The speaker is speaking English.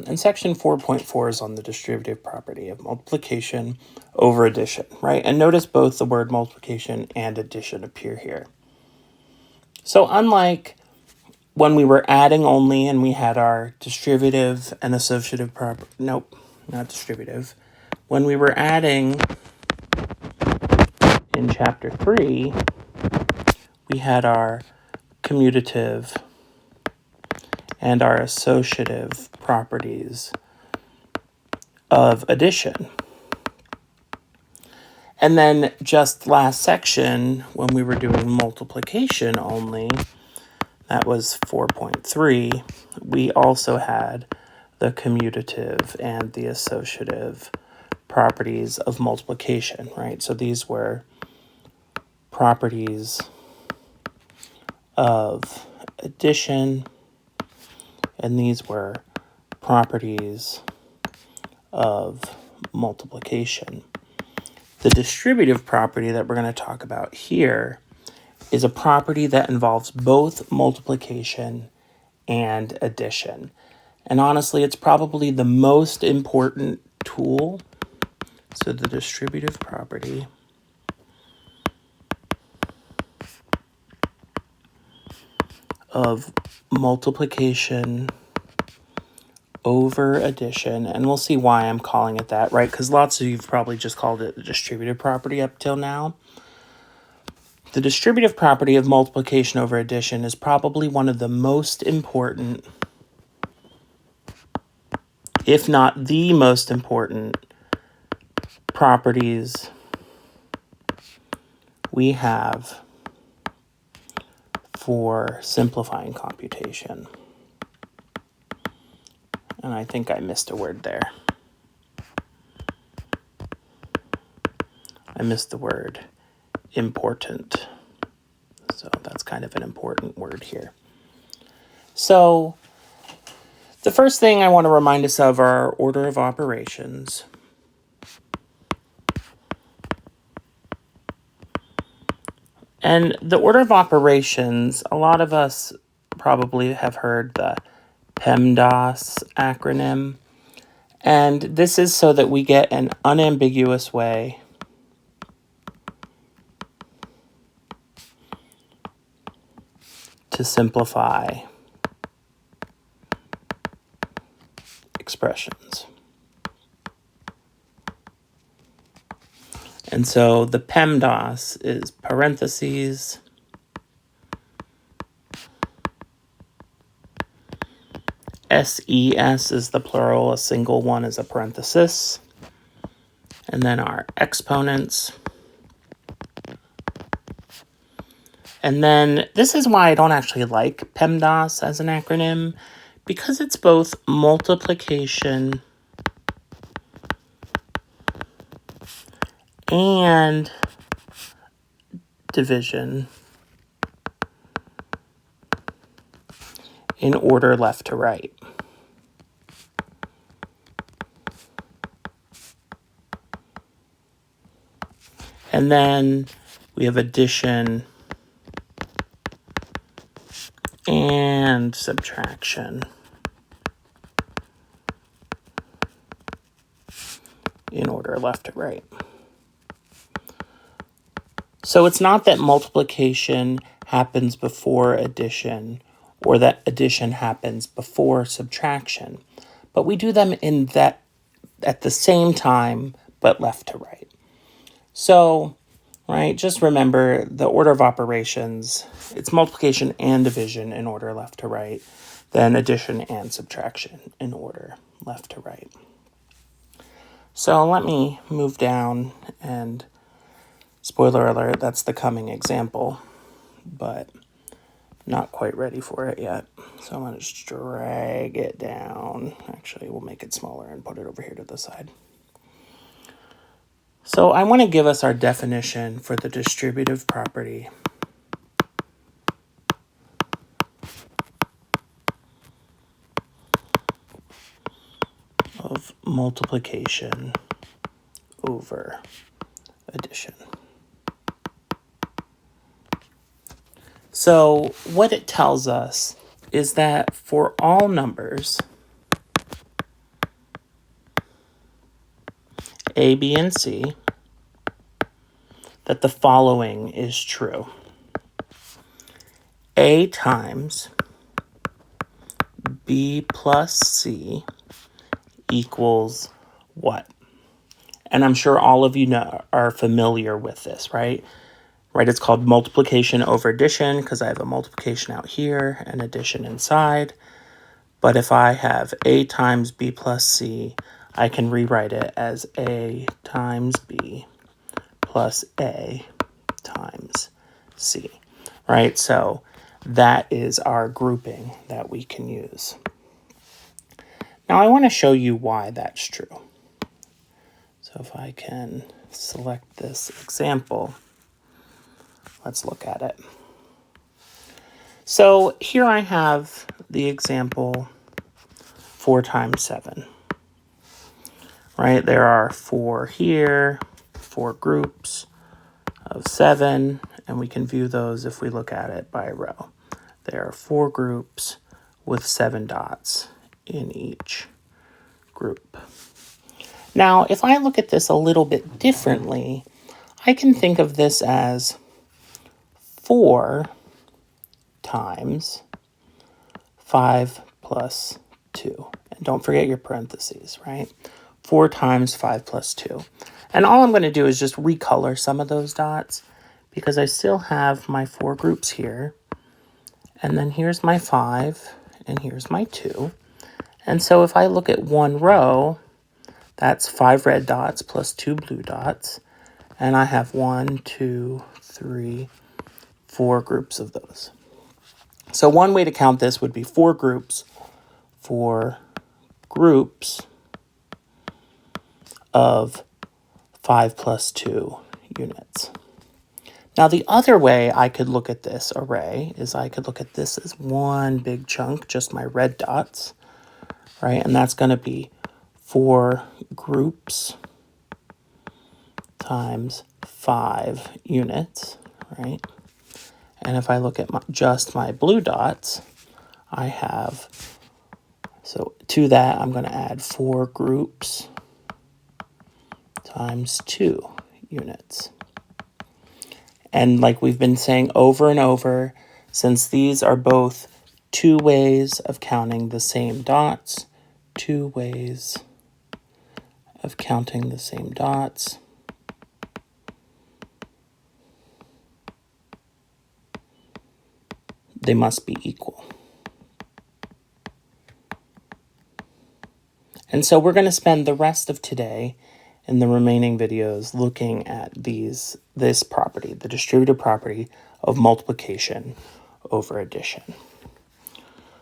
And section 4.4 is on the distributive property of multiplication over addition, right? And notice both the word multiplication and addition appear here. So unlike when we were adding only and we had our distributive and associative property, nope, not distributive. When we were adding in chapter 3, we had our commutative and our associative properties of addition. And then just last section, when we were doing multiplication only, that was 4.3, we also had the commutative and the associative properties of multiplication, right? So these were properties of addition, and these were properties of multiplication. The distributive property that we're going to talk about here is a property that involves both multiplication and addition. And honestly, it's probably the most important tool. So the distributive property of multiplication over addition, and we'll see why I'm calling it that, right? Because lots of you've probably just called it the distributive property up till now. The distributive property of multiplication over addition is probably one of the most important, if not the most important, properties we have for simplifying computation. And I think I missed a word there. I missed the word important. So that's kind of an important word here. So the first thing I want to remind us of are our order of operations. And the order of operations, a lot of us probably have heard the PEMDAS acronym. And this is so that we get an unambiguous way to simplify expressions. And so the PEMDAS is parentheses, SES is the plural, a single one is a parenthesis, and then our exponents. And then this is why I don't actually like PEMDAS as an acronym, because it's both multiplication and division in order left to right. And then we have addition and subtraction in order left to right. So it's not that multiplication happens before addition or that addition happens before subtraction, but we do them in that at the same time, but left to right. So, right, just remember the order of operations, it's multiplication and division in order left to right, then addition and subtraction in order left to right. So let me move down, and spoiler alert, that's the coming example, but not quite ready for it yet. So I'm going to just drag it down. Actually, we'll make it smaller and put it over here to the side. So I want to give us our definition for the distributive property of multiplication over addition. So what it tells us is that for all numbers, A, B, and C, that the following is true. A times B plus C equals what? And I'm sure all of you are familiar with this, right? Right, it's called multiplication over addition because I have a multiplication out here and addition inside. But if I have A times B plus C, I can rewrite it as A times B plus A times C, right? So that is our grouping that we can use. Now I want to show you why that's true. So if I can select this example, let's look at it. So here I have the example 4 times 7, right? There are 4 here, 4 groups of 7, and we can view those if we look at it by row. There are 4 groups with 7 dots in each group. Now, if I look at this a little bit differently, I can think of this as 4 times 5 plus 2. And don't forget your parentheses, right? 4 times 5 plus 2. And all I'm going to do is just recolor some of those dots because I still have my 4 groups here. And then here's my 5, and here's my 2. And so if I look at one row, that's 5 red dots plus 2 blue dots. And I have 1, 2, 3, 4 groups of those. So one way to count this would be 4 groups of 5 plus 2 units. Now the other way I could look at this array is I could look at this as one big chunk, just my red dots, right? And that's going to be 4 groups times 5 units, right? And if I look at just my blue dots, I have, so to that I'm going to add 4 groups times 2 units. And like we've been saying over and over, since these are both 2 ways of counting the same dots, 2 ways of counting the same dots, they must be equal. And so we're going to spend the rest of today in the remaining videos looking at this property, the distributive property of multiplication over addition.